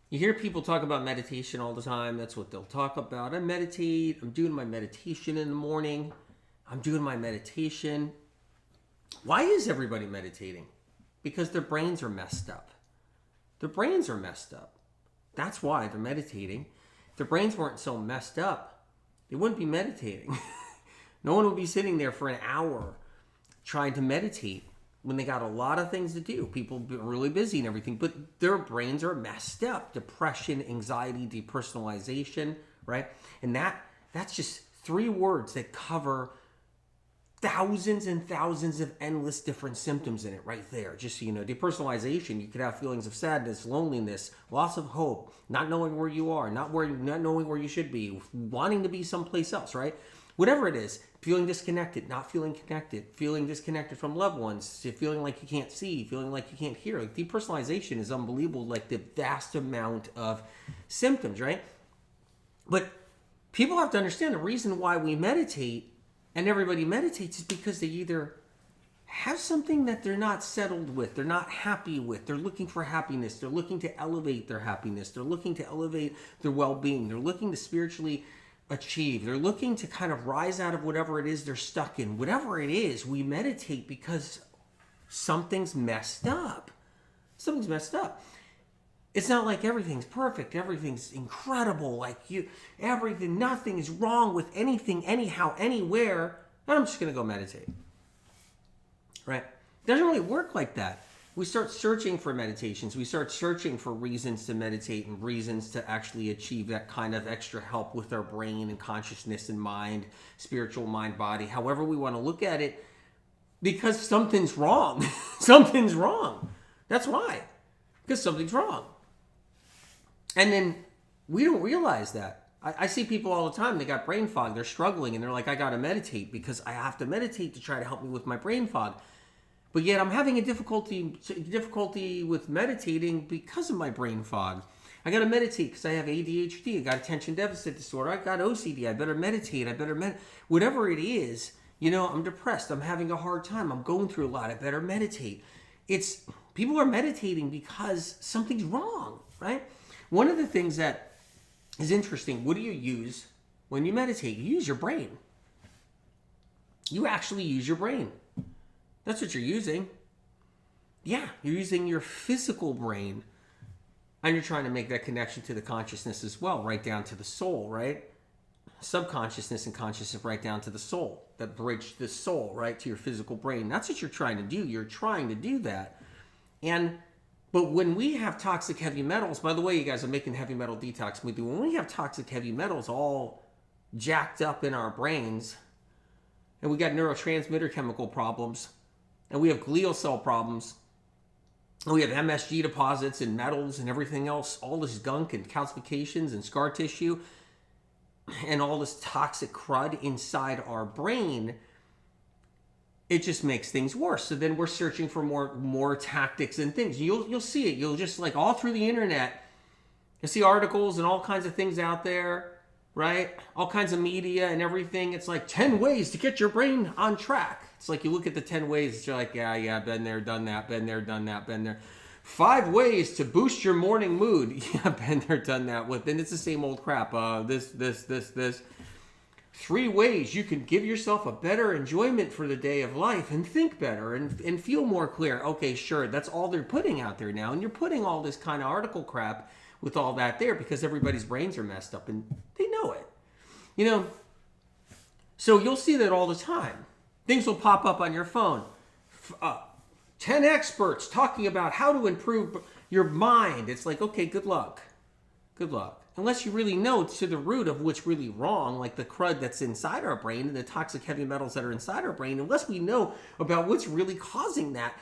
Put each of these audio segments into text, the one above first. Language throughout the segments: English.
You hear people talk about meditation all the time. That's what they'll talk about. I meditate. I'm doing my meditation in the morning. I'm doing my meditation. Why is everybody meditating? Because their brains are messed up. Their brains are messed up. That's why they're meditating. If their brains weren't so messed up, they wouldn't be meditating. No one would be sitting there for an hour trying to meditate when they got a lot of things to do. People are really busy and everything, but their brains are messed up. Depression, anxiety, depersonalization, right? And that's just 3 words that cover thousands and thousands of endless different symptoms in it right there. Just so you know, depersonalization, you could have feelings of sadness, loneliness, loss of hope, not knowing where you are, not knowing where you should be, wanting to be someplace else, right? Whatever it is, feeling disconnected, not feeling connected, feeling disconnected from loved ones, feeling like you can't see, feeling like you can't hear. Like, depersonalization is unbelievable, like the vast amount of symptoms, right? But people have to understand the reason why we meditate and everybody meditates is because they either have something that they're not settled with, they're not happy with, they're looking for happiness, they're looking to elevate their happiness, they're looking to elevate their well-being, they're looking to spiritually achieve, they're looking to kind of rise out of whatever it is they're stuck in. Whatever it is, we meditate because something's messed up. Something's messed up. It's not like everything's perfect, everything's incredible, like everything, nothing is wrong with anything, anyhow, anywhere, and I'm just going to go meditate. Right? It doesn't really work like that. We start searching for meditations. We start searching for reasons to meditate and reasons to actually achieve that kind of extra help with our brain and consciousness and mind, spiritual mind, body, however we want to look at it, because something's wrong. Something's wrong. That's why. Because something's wrong. And then we don't realize that. I see people all the time, they got brain fog, they're struggling, and they're like, I got to meditate because I have to meditate to try to help me with my brain fog. But yet I'm having a difficulty with meditating because of my brain fog. I got to meditate because I have ADHD, I got attention deficit disorder, I got OCD, I better meditate, whatever it is, I'm depressed, I'm having a hard time, I'm going through a lot, I better meditate. People are meditating because something's wrong, right? One of the things that is interesting, what do you use when you meditate? You use your brain. You actually use your brain. That's what you're using. Yeah, you're using your physical brain, and you're trying to make that connection to the consciousness as well, right down to the soul, right? Subconsciousness and consciousness right down to the soul. That bridge the soul, right, to your physical brain. That's what you're trying to do. You're trying to do that. But when we have toxic heavy metals, by the way, you guys are making heavy metal detox smoothie. When we have toxic heavy metals all jacked up in our brains, and we got neurotransmitter chemical problems, and we have glial cell problems, and we have MSG deposits and metals and everything else, all this gunk and calcifications and scar tissue, and all this toxic crud inside our brain, it just makes things worse. So then we're searching for more tactics and things. You'll see it. You'll just, like, all through the internet, you'll see articles and all kinds of things out there, right? All kinds of media and everything. It's like 10 ways to get your brain on track. It's like you look at the 10 ways, you're like, yeah, been there, done that, been there, done that, been there. 5 ways to boost your morning mood. Yeah, been there, done that. Then it's the same old crap. This. 3 ways you can give yourself a better enjoyment for the day of life and think better and feel more clear. Okay, sure, that's all they're putting out there now. And you're putting all this kind of article crap with all that there because everybody's brains are messed up and they know it. So you'll see that all the time. Things will pop up on your phone. 10 experts talking about how to improve your mind. It's like, okay, good luck. Good luck. Unless you really know to the root of what's really wrong, like the crud that's inside our brain and the toxic heavy metals that are inside our brain, unless we know about what's really causing that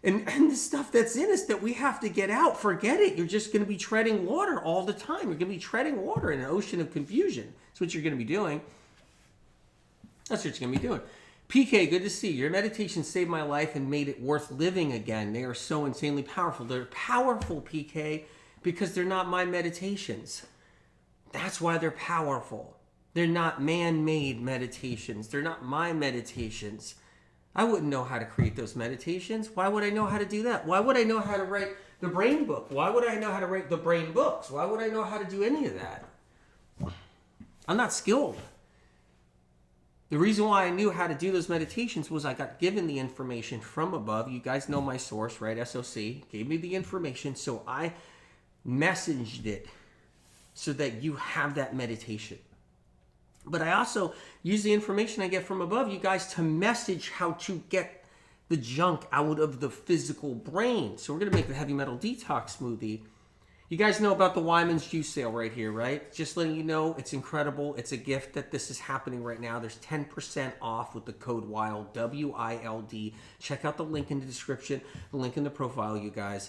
and the stuff that's in us that we have to get out, forget it. You're just going to be treading water all the time. You're going to be treading water in an ocean of confusion. That's what you're going to be doing. That's what you're going to be doing. PK, good to see you. Your meditation saved my life and made it worth living again. They are so insanely powerful. They're powerful, PK, because they're not my meditations. That's why they're powerful. They're not man-made meditations. They're not my meditations. I wouldn't know how to create those meditations. Why would I know how to do that? Why would I know how to write The brain book. Why would I know how to write the brain books? Why would I know how to do any of that? I'm not skilled. The reason why I knew how to do those meditations was I got given the information from above. You guys know my source, right? SOC gave me the information, so I messaged it so that you have that meditation. But I also use the information I get from above, you guys, to message how to get the junk out of the physical brain. So we're going to make the heavy metal detox smoothie. You guys know about the Wyman's juice sale right here, right? Just letting you know, it's incredible. It's a gift that this is happening right now. There's 10% off with the code WILD, W-I-L-D. Check out the link in the description, the link in the profile, you guys.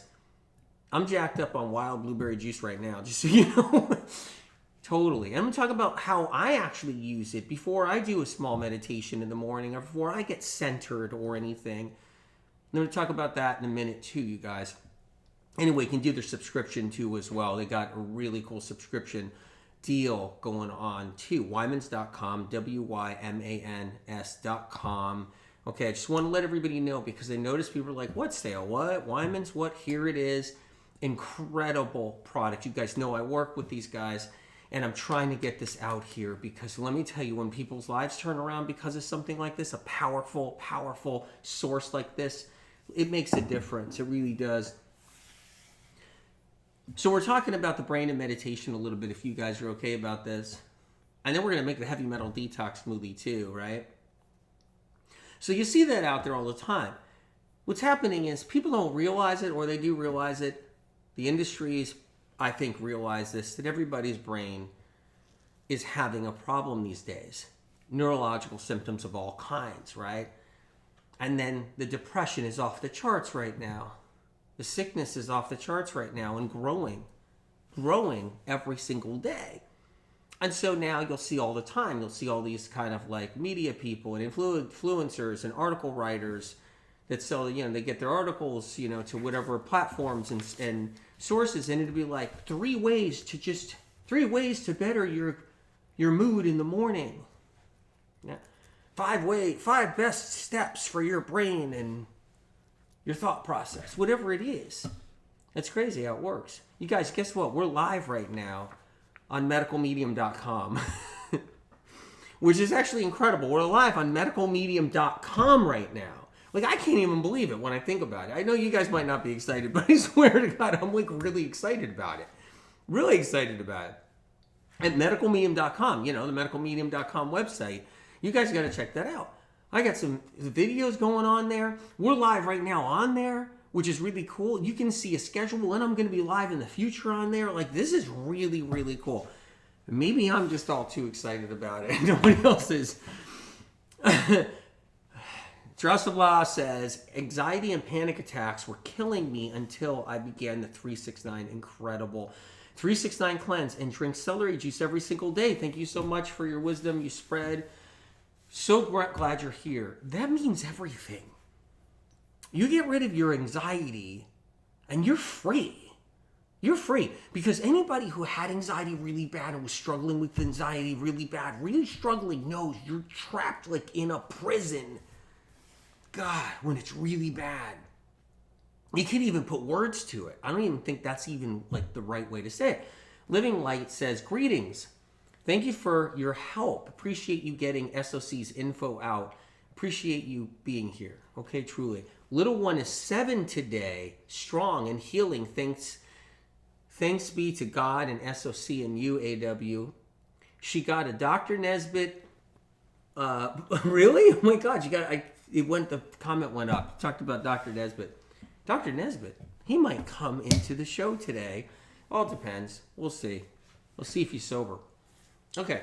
I'm jacked up on wild blueberry juice right now, just so you know. Totally. I'm going to talk about how I actually use it before I do a small meditation in the morning or before I get centered or anything. I'm going to talk about that in a minute too, you guys. Anyway, you can do their subscription too as well. They got a really cool subscription deal going on too. Wymans.com, W-Y-M-A-N-S.com. Okay, I just want to let everybody know because I noticed people are like, what sale? What? Wyman's? What? Here it is. Incredible product. You guys know I work with these guys and I'm trying to get this out here because let me tell you, when people's lives turn around because of something like this, a powerful, powerful source like this, it makes a difference. It really does. So we're talking about the brain and meditation a little bit, if you guys are okay about this. And then we're going to make the heavy metal detox smoothie too, right? So you see that out there all the time. What's happening is people don't realize it, or they do realize it. The industries, I think, realize this, that everybody's brain is having a problem these days. Neurological symptoms of all kinds, right? And then the depression is off the charts right now. The sickness is off the charts right now and growing every single day. And so now you'll see all the time, you'll see all these kind of like media people and influencers and article writers that sell, you know, they get their articles, you know, to whatever platforms and sources, and it'll be like 3 ways to better your mood in the morning. Yeah. 5 best steps for your brain and your thought process, whatever it is. It's crazy how it works. You guys, guess what? We're live right now on medicalmedium.com, which is actually incredible. We're live on medicalmedium.com right now. Like, I can't even believe it when I think about it. I know you guys might not be excited, but I swear to God, I'm like really excited about it. Really excited about it. At medicalmedium.com, you know, the medicalmedium.com website. You guys got to check that out. I got some videos going on there. We're live right now on there, which is really cool. You can see a schedule, and I'm going to be live in the future on there. Like, this is really, really cool. Maybe I'm just all too excited about it. Nobody else is. Drasabla says, anxiety and panic attacks were killing me until I began the 369. Incredible. 369 cleanse and drink celery juice every single day. Thank you so much for your wisdom you spread. So glad you're here. That means everything. You get rid of your anxiety and you're free. You're free. Because anybody who had anxiety really bad and was struggling with anxiety really bad, really struggling, knows you're trapped like in a prison. God, when it's really bad. You can't even put words to it. I don't even think that's even like the right way to say it. Living Light says, greetings. Thank you for your help. Appreciate you getting SOC's info out. Appreciate you being here. Okay, truly. Little one is 7 today, strong and healing. Thanks be to God and SOC and you, AW. She got a Dr. Nesbitt. Really? Oh my God, the comment went up. Talked about Dr. Nesbitt. Dr. Nesbitt, he might come into the show today. All depends. We'll see. We'll see if he's sober. Okay.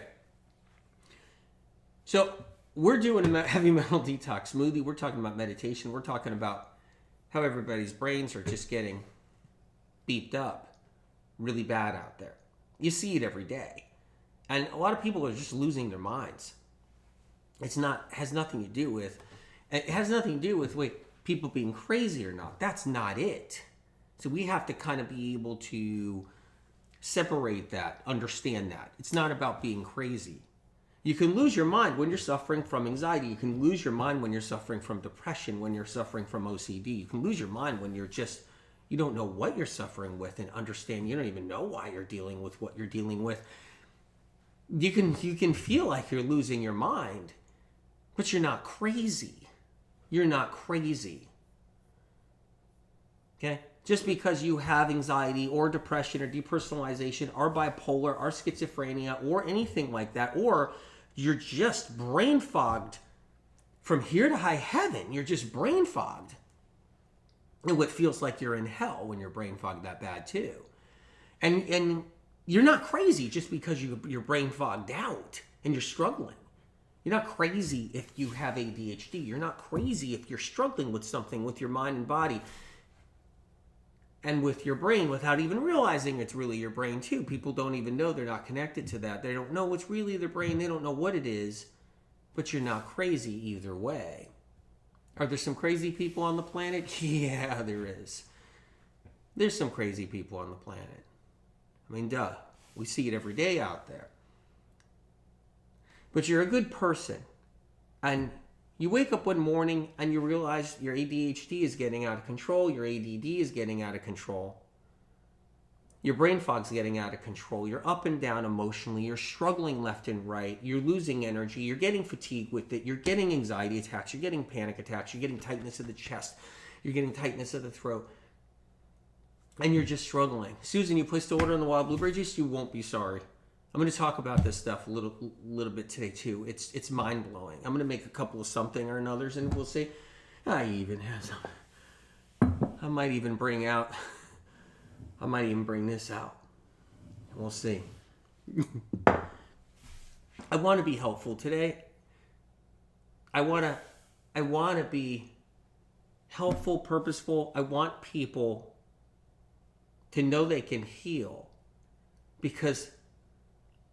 So we're doing a heavy metal detox smoothie. We're talking about meditation. We're talking about how everybody's brains are just getting beeped up really bad out there. You see it every day. And a lot of people are just losing their minds. It has nothing to do with people being crazy or not. That's not it. So we have to kind of be able to separate that, understand that. It's not about being crazy. You can lose your mind when you're suffering from anxiety. You can lose your mind when you're suffering from depression, when you're suffering from OCD. You can lose your mind when you're just You don't know what you're suffering with and understand. You don't even know why you're dealing with what you're dealing with. You can feel like you're losing your mind, but you're not crazy. You're not crazy. Okay? Just because you have anxiety or depression or depersonalization or bipolar or schizophrenia or anything like that, or you're just brain fogged from here to high heaven. You're just brain fogged. And what feels like you're in hell when you're brain fogged that bad too. And you're not crazy just because you're brain fogged out and you're struggling. You're not crazy if you have ADHD. You're not crazy if you're struggling with something with your mind and body and with your brain without even realizing it's really your brain too. People don't even know, they're not connected to that. They don't know what's really their brain. They don't know what it is, but you're not crazy either way. Are there some crazy people on the planet? Yeah, there is. There's some crazy people on the planet. I mean, duh. We see it every day out there. But you're a good person. And you wake up one morning and you realize your ADHD is getting out of control. Your ADD is getting out of control. Your brain fog's getting out of control. You're up and down emotionally. You're struggling left and right. You're losing energy. You're getting fatigued with it. You're getting anxiety attacks. You're getting panic attacks. You're getting tightness of the chest. You're getting tightness of the throat. And you're just struggling. Susan, you placed the order on the wild blueberry juice. You won't be sorry. I'm going to talk about this stuff a little bit today too. It's mind blowing. I'm going to make a couple of something or another's, and we'll see. I even have some. I might even bring this out. We'll see. I want to be helpful today. I want to be helpful, purposeful. I want people to know they can heal, because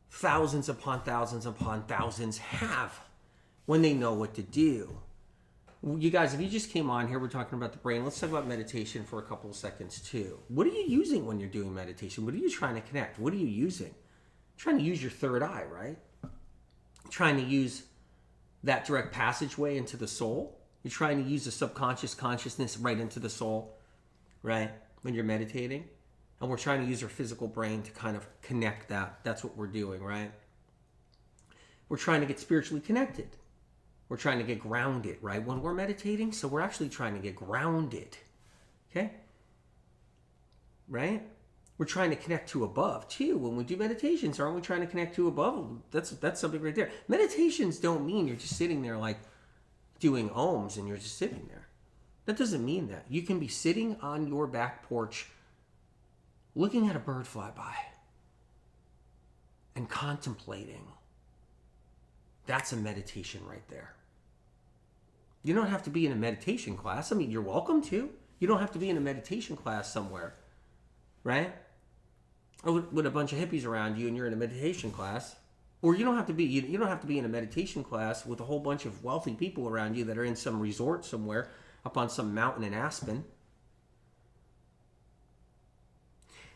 thousands upon thousands upon thousands have when they know what to do. You guys, if you just came on here, we're talking about the brain. Let's talk about meditation for a couple of seconds too. What are you using when you're doing meditation? What are you trying to connect? What are you using? You're trying to use your third eye, right? You're trying to use that direct passageway into the soul. You're trying to use the subconscious consciousness right into the soul, right? When you're meditating. And we're trying to use our physical brain to kind of connect that. That's what we're doing, right? We're trying to get spiritually connected. We're trying to get grounded, right? When we're meditating, so we're actually trying to get grounded, okay? Right? We're trying to connect to above, too. When we do meditations, aren't we trying to connect to above? That's something right there. Meditations don't mean you're just sitting there like doing ohms and you're just sitting there. That doesn't mean that. You can be sitting on your back porch looking at a bird fly by and contemplating. That's a meditation right there. You don't have to be in a meditation class. I mean, you're welcome to. You don't have to be in a meditation class somewhere, right? Or with a bunch of hippies around you and you're in a meditation class. Or you don't have to be in a meditation class with a whole bunch of wealthy people around you that are in some resort somewhere up on some mountain in Aspen.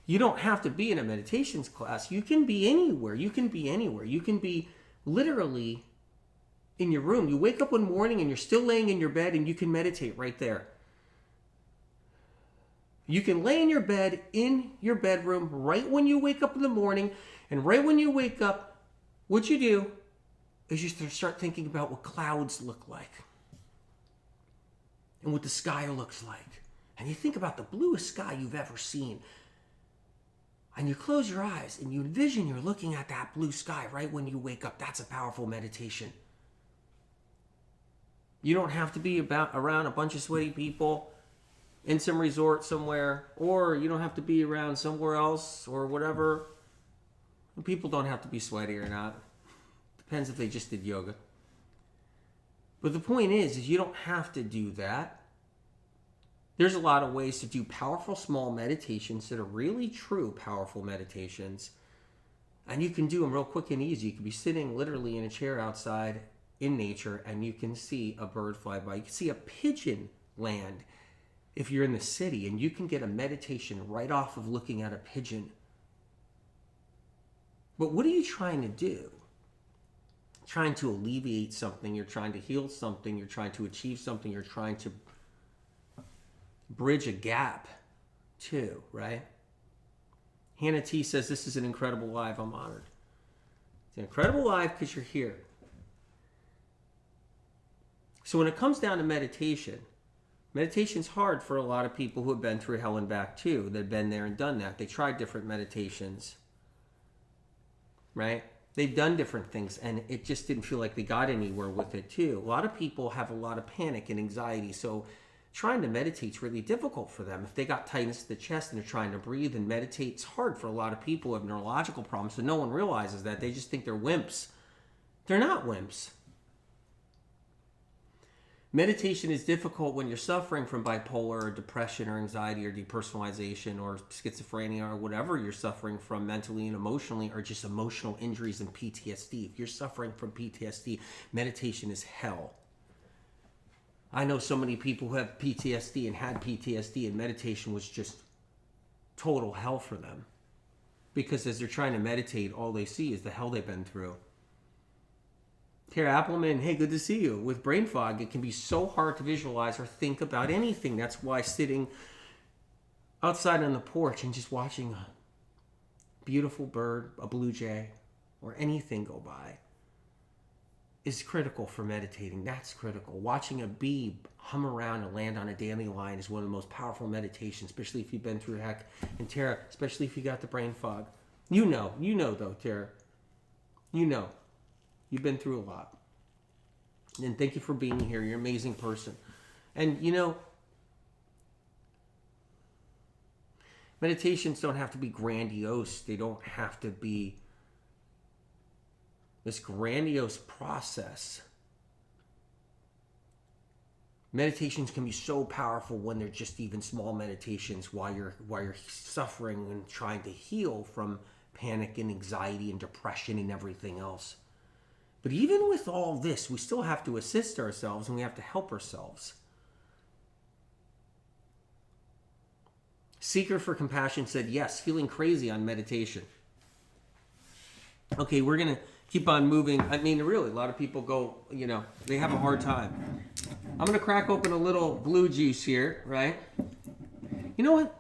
You don't have to be in a meditations class. You can be anywhere. You can be literally in your room. You wake up one morning and you're still laying in your bed and you can meditate right there. You can lay in your bed, in your bedroom, right when you wake up in the morning. And right when you wake up, what you do is you start thinking about what clouds look like and what the sky looks like. And you think about the bluest sky you've ever seen. And you close your eyes and you envision you're looking at that blue sky right when you wake up. That's a powerful meditation. You don't have to be around a bunch of sweaty people in some resort somewhere, or you don't have to be around somewhere else or whatever. People don't have to be sweaty or not. Depends if they just did yoga. But the point is you don't have to do that. There's a lot of ways to do powerful small meditations that are really true powerful meditations. And you can do them real quick and easy. You can be sitting literally in a chair outside in nature and you can see a bird fly by. You can see a pigeon land if you're in the city, and you can get a meditation right off of looking at a pigeon. But what are you trying to do? Trying to alleviate something. You're trying to heal something. You're trying to achieve something. You're trying to bridge a gap too, right? Hannah T says, this is an incredible live. I'm honored. It's an incredible live because you're here. So when it comes down to meditation, meditation's hard for a lot of people who have been through hell and back too. They've been there and done that. They tried different meditations, right? They've done different things and it just didn't feel like they got anywhere with it too. A lot of people have a lot of panic and anxiety, so trying to meditate is really difficult for them. If they got tightness to the chest and they're trying to breathe and meditate, it's hard for a lot of people who have neurological problems, so no one realizes that. They just think they're wimps. They're not wimps. Meditation is difficult when you're suffering from bipolar or depression or anxiety or depersonalization or schizophrenia or whatever you're suffering from mentally and emotionally, or just emotional injuries and PTSD. If you're suffering from PTSD, meditation is hell. I know so many people who have PTSD and had PTSD, and meditation was just total hell for them. Because as they're trying to meditate, all they see is the hell they've been through. Tara Appleman, hey, good to see you. With brain fog, it can be so hard to visualize or think about anything. That's why sitting outside on the porch and just watching a beautiful bird, a blue jay, or anything go by is critical for meditating. That's critical. Watching a bee hum around and land on a dandelion is one of the most powerful meditations, especially if you've been through heck. And Tara, especially if you got the brain fog. You know though, Tara. You know. You've been through a lot. And thank you for being here. You're an amazing person. And meditations don't have to be grandiose. They don't have to be this grandiose process. Meditations can be so powerful when they're just even small meditations while you're suffering and trying to heal from panic and anxiety and depression and everything else. But even with all this, we still have to assist ourselves and we have to help ourselves. Seeker for Compassion said, yes, feeling crazy on meditation. Okay, we're going to keep on moving. I mean, really, a lot of people go, they have a hard time. I'm going to crack open a little blue juice here, right? You know what?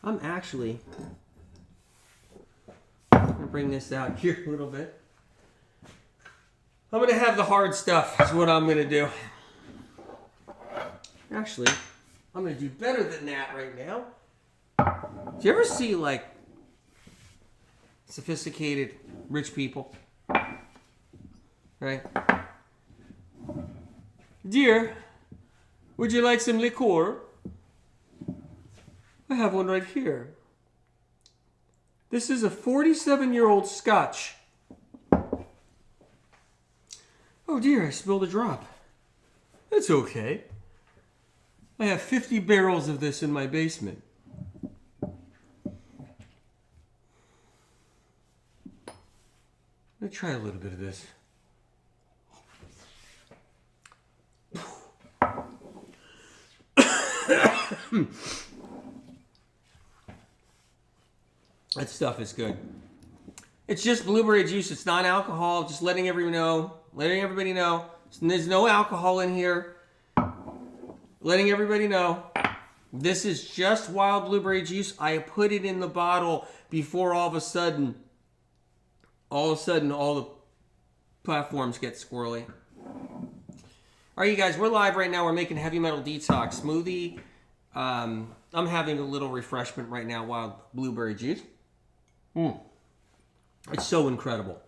I'm actually going to bring this out here a little bit. I'm going to have the hard stuff is what I'm going to do. Actually, I'm going to do better than that right now. Do you ever see, sophisticated rich people? Right? Dear, would you like some liqueur? I have one right here. This is a 47-year-old Scotch. Oh dear, I spilled a drop. That's okay. I have 50 barrels of this in my basement. Let me try a little bit of this. That stuff is good. It's just blueberry juice. It's not alcohol. Just letting everybody know. There's no alcohol in here. Letting everybody know. This is just wild blueberry juice. I put it in the bottle before all of a sudden all the platforms get squirrely. All right, you guys, we're live right now. We're making heavy metal detox smoothie. I'm having a little refreshment right now, wild blueberry juice. It's so incredible.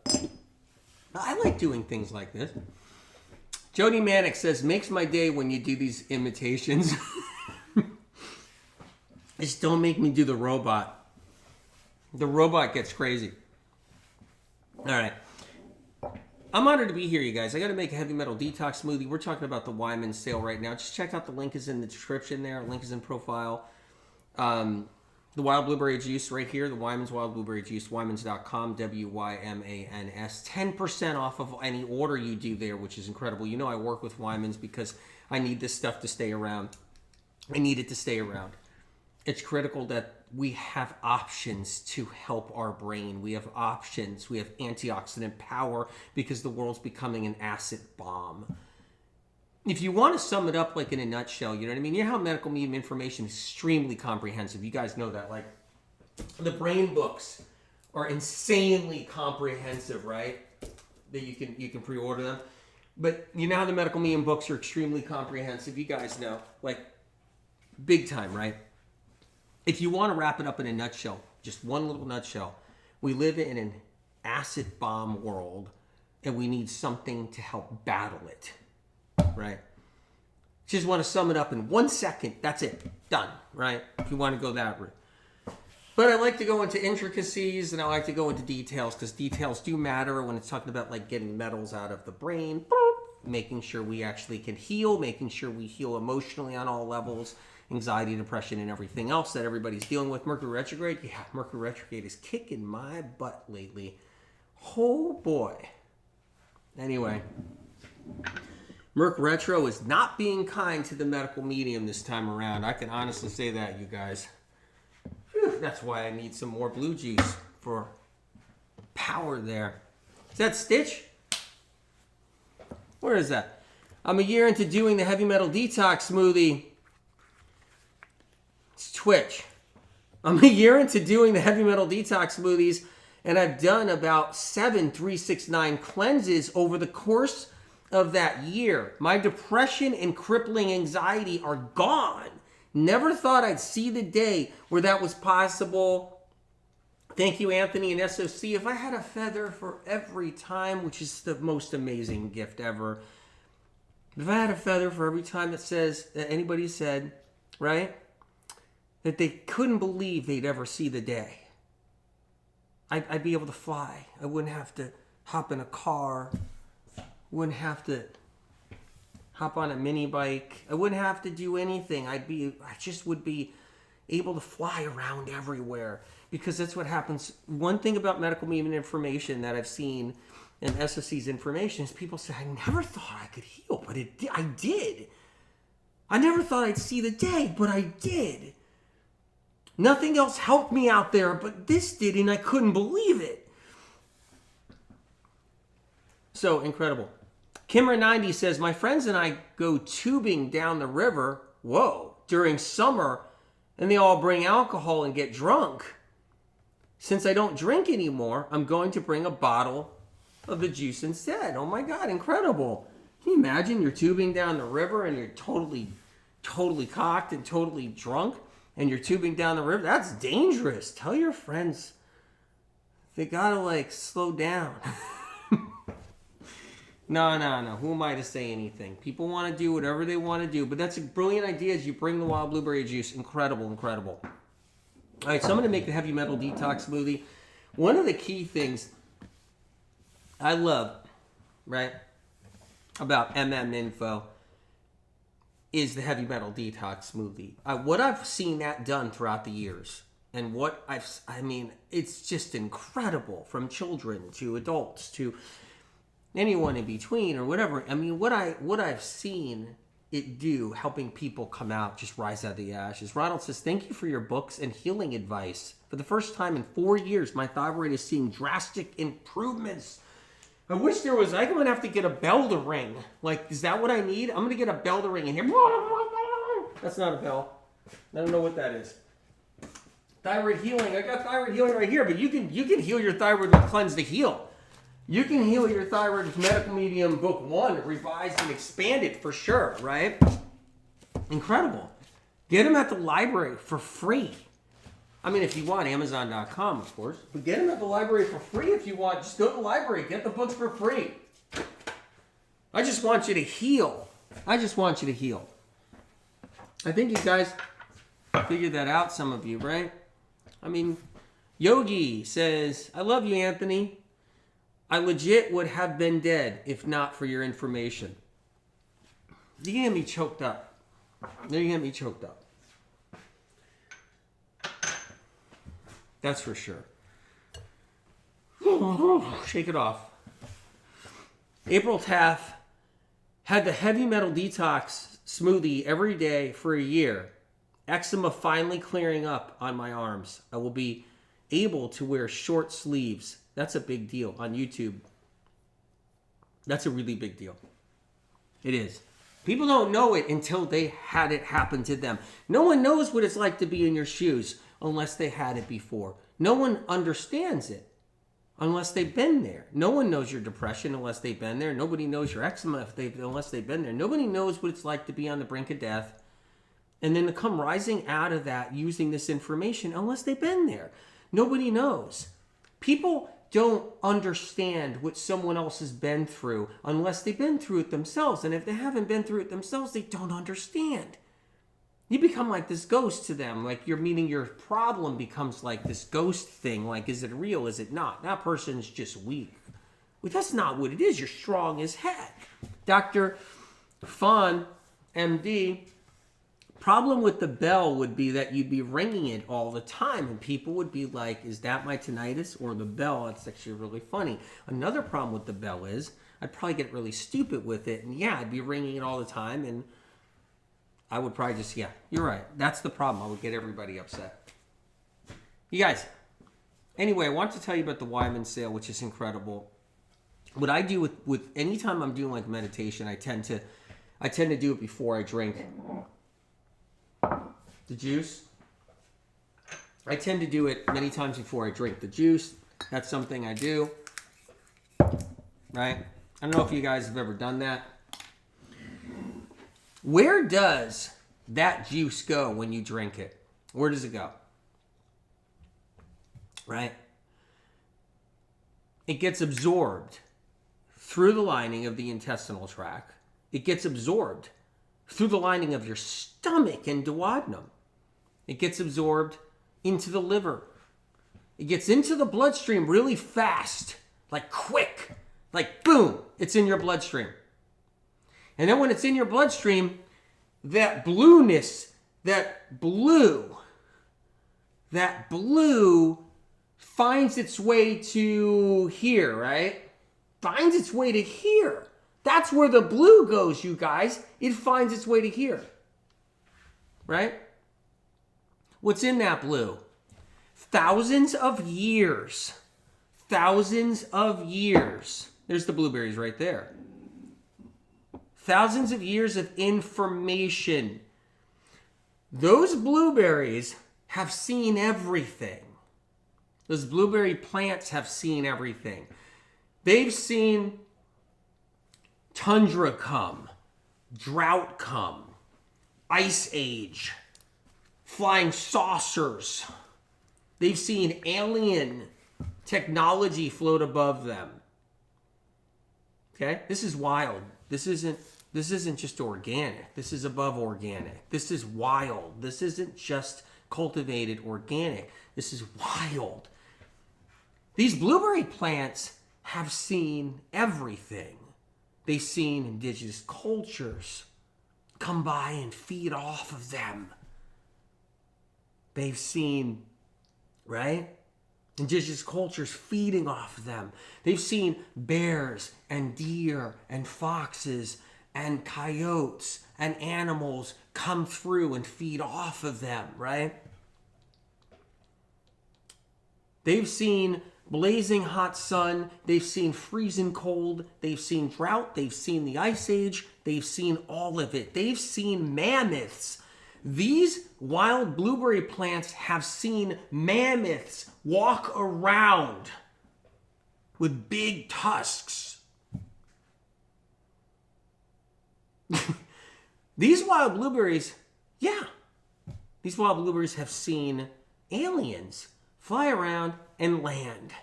I like doing things like this. Jody Manick says, makes my day when you do these imitations. Just don't make me do the robot. The robot gets crazy. All right. I'm honored to be here, you guys. I got to make a heavy metal detox smoothie. We're talking about the Wyman sale right now. Just check out the link is in the description there. Link is in profile. The wild blueberry juice right here. The Wyman's wild blueberry juice. Wymans.com. WYMANS. 10% off of any order you do there, which is incredible. You know I work with Wyman's because I need this stuff to stay around. I need it to stay around. It's critical that we have options to help our brain. We have options. We have antioxidant power because the world's becoming an acid bomb. if you want to sum it up like in a nutshell, you know what I mean? You know how medical medium information is extremely comprehensive. You guys know that. Like, the brain books are insanely comprehensive, right? That you can pre-order them. But you know how the medical medium books are extremely comprehensive. You guys know, like, big time, right? If you want to wrap it up in a nutshell, just one little nutshell, we live in an acid bomb world, and we need something to help battle it, right? Just want to sum it up in 1 second. That's it. Done, right? If you want to go that route. But I like to go into intricacies, and I like to go into details, because details do matter when it's talking about, like, getting metals out of the brain, making sure we actually can heal, making sure we heal emotionally on all levels, anxiety, depression, and everything else that everybody's dealing with. Mercury retrograde, yeah, Mercury retrograde is kicking my butt lately. Oh boy. Anyway, Mercury retro is not being kind to the medical medium this time around. I can honestly say that, you guys. Whew, that's why I need some more blue juice for power there. Is that Stitch? Where is that? I'm a year into doing the heavy metal detox smoothie. It's Twitch. I'm a year into doing the heavy metal detox smoothies, and I've done about 7 369 cleanses over the course of that year. My depression and crippling anxiety are gone. Never thought I'd see the day where that was possible. Thank you, Anthony and SOC. If I had a feather for every time, which is the most amazing gift ever, if I had a feather for every time that anybody said, right, that they couldn't believe they'd ever see the day, I'd be able to fly. I wouldn't have to hop in a car. Wouldn't have to hop on a mini bike. I wouldn't have to do anything. I just would be able to fly around everywhere, because that's what happens. One thing about medical medium information that I've seen in SOC's information is people say, I never thought I could heal, but I did. I never thought I'd see the day, but I did. Nothing else helped me out there, but this did, and I couldn't believe it. So incredible. Kimmer90 says, my friends and I go tubing down the river, during summer, and they all bring alcohol and get drunk. Since I don't drink anymore, I'm going to bring a bottle of the juice instead. Oh my God, incredible. Can you imagine you're tubing down the river and you're totally cocked and totally drunk, and you're tubing down the river? That's dangerous. Tell your friends they gotta slow down. No. Who am I to say anything? People want to do whatever they want to do, but that's a brilliant idea. As you bring the wild blueberry juice, incredible. All right, so I'm going to make the heavy metal detox smoothie. One of the key things I love, right, about Info is the heavy metal detox smoothie. What I've seen that done throughout the years, and it's just incredible, from children to adults to anyone in between or whatever. I mean, what I've seen it do, helping people come out, just rise out of the ashes. Ronald says, thank you for your books and healing advice. For the first time in 4 years, my thyroid is seeing drastic improvements. I wish there was, I'm going to have to get a bell to ring. Is that what I need? I'm going to get a bell to ring in here. That's not a bell. I don't know what that is. Thyroid healing. I got thyroid healing right here, but you can heal your thyroid with Cleanse to Heal. You can heal your thyroid with Medical Medium Book 1, revised and expanded for sure, right? Incredible. Get them at the library for free. I mean, if you want, Amazon.com, of course. But get them at the library for free if you want. Just go to the library. Get the books for free. I just want you to heal. I think you guys figured that out, some of you, right? I mean, Yogi says, I love you, Anthony. I legit would have been dead if not for your information. You're going to get me choked up. That's for sure. Shake it off. April Taff had the heavy metal detox smoothie every day for a year. Eczema finally clearing up on my arms. I will be able to wear short sleeves. That's a big deal on YouTube. That's a really big deal. It is. People don't know it until they had it happen to them. No one knows what it's like to be in your shoes unless they had it before. No one understands it unless they've been there. No one knows your depression unless they've been there. Nobody knows your eczema unless they've been there. Nobody knows what it's like to be on the brink of death and then to come rising out of that using this information unless they've been there. Nobody knows. People don't understand what someone else has been through unless they've been through it themselves. And if they haven't been through it themselves, they don't understand. You become like this ghost to them. Like your problem becomes like this ghost thing. Like, is it real? Is it not? That person's just weak. Well, that's not what it is. You're strong as heck. Dr. Fawn, MD, problem with the bell would be that you'd be ringing it all the time and people would be like, is that my tinnitus or the bell? That's actually really funny. Another problem with the bell is I'd probably get really stupid with it, and yeah, I'd be ringing it all the time, and I would probably just, yeah, you're right. That's the problem. I would get everybody upset. You guys, anyway, I want to tell you about the Wyman sale, which is incredible. What I do with anytime I'm doing like meditation, I tend to do it before I drink the juice. I tend to do it many times before I drink the juice. That's something I do, right? I don't know if you guys have ever done that. Where does that juice go when you drink it? Where does it go? Right? It gets absorbed through the lining of the intestinal tract. It gets absorbed through the lining of your stomach and duodenum. It gets absorbed into the liver. It gets into the bloodstream really fast, like quick, like boom, it's in your bloodstream. And then when it's in your bloodstream, that blueness, that blue finds its way to here, right? Finds its way to here. That's where the blue goes, you guys. It finds its way to here. Right? What's in that blue? Thousands of years. Thousands of years. There's the blueberries right there. Thousands of years of information. Those blueberries have seen everything. Those blueberry plants have seen everything. They've seen tundra come, drought come, ice age, flying saucers. They've seen alien technology float above them. Okay? This is wild. This isn't just organic. This is above organic. This is wild. This isn't just cultivated organic. This is wild. These blueberry plants have seen everything. They've seen indigenous cultures come by and feed off of them. They've seen, right? Indigenous cultures feeding off of them. They've seen bears and deer and foxes and coyotes and animals come through and feed off of them, right? They've seen blazing hot sun. They've seen freezing cold. They've seen drought. They've seen the ice age. They've seen all of it. They've seen mammoths. These wild blueberry plants have seen mammoths walk around with big tusks. These wild blueberries, these wild blueberries have seen aliens fly around and land.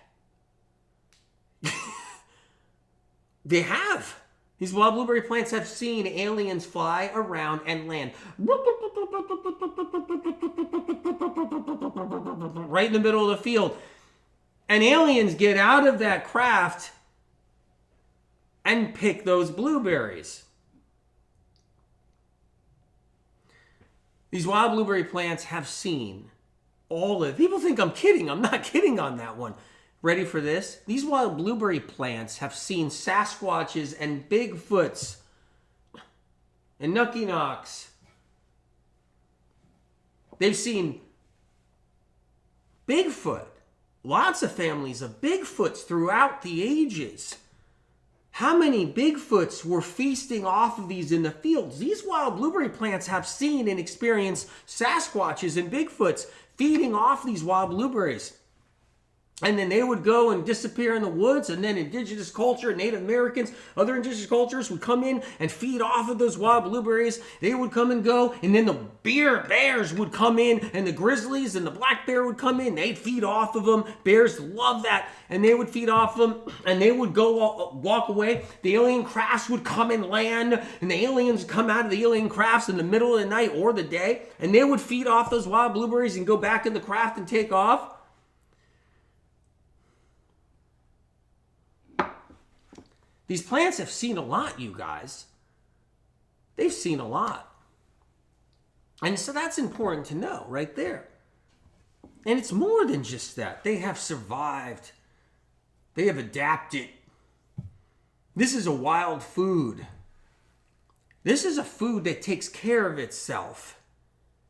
They have. These wild blueberry plants have seen aliens fly around and land. Right in the middle of the field. And aliens get out of that craft and pick those blueberries. These wild blueberry plants have seen all of it. People think I'm kidding. I'm not kidding on that one. Ready for this? These wild blueberry plants have seen Sasquatches and Bigfoots and Nucky Knocks. They've seen Bigfoot. Lots of families of Bigfoots throughout the ages How many Bigfoots were feasting off of these in the fields? These wild blueberry plants have seen and experienced Sasquatches and Bigfoots feeding off these wild blueberries. And then they would go and disappear in the woods, and then indigenous culture, Native Americans, other indigenous cultures would come in and feed off of those wild blueberries. They would come and go, and then the bears would come in, and the grizzlies and the black bear would come in. They'd feed off of them. Bears love that, and they would feed off them, and they would go walk away. The alien crafts would come and land, and the aliens would come out of the alien crafts in the middle of the night or the day, and they would feed off those wild blueberries and go back in the craft and take off. These plants have seen a lot, you guys. They've seen a lot. And so that's important to know right there. And it's more than just that. They have survived. They have adapted. This is a wild food. This is a food that takes care of itself.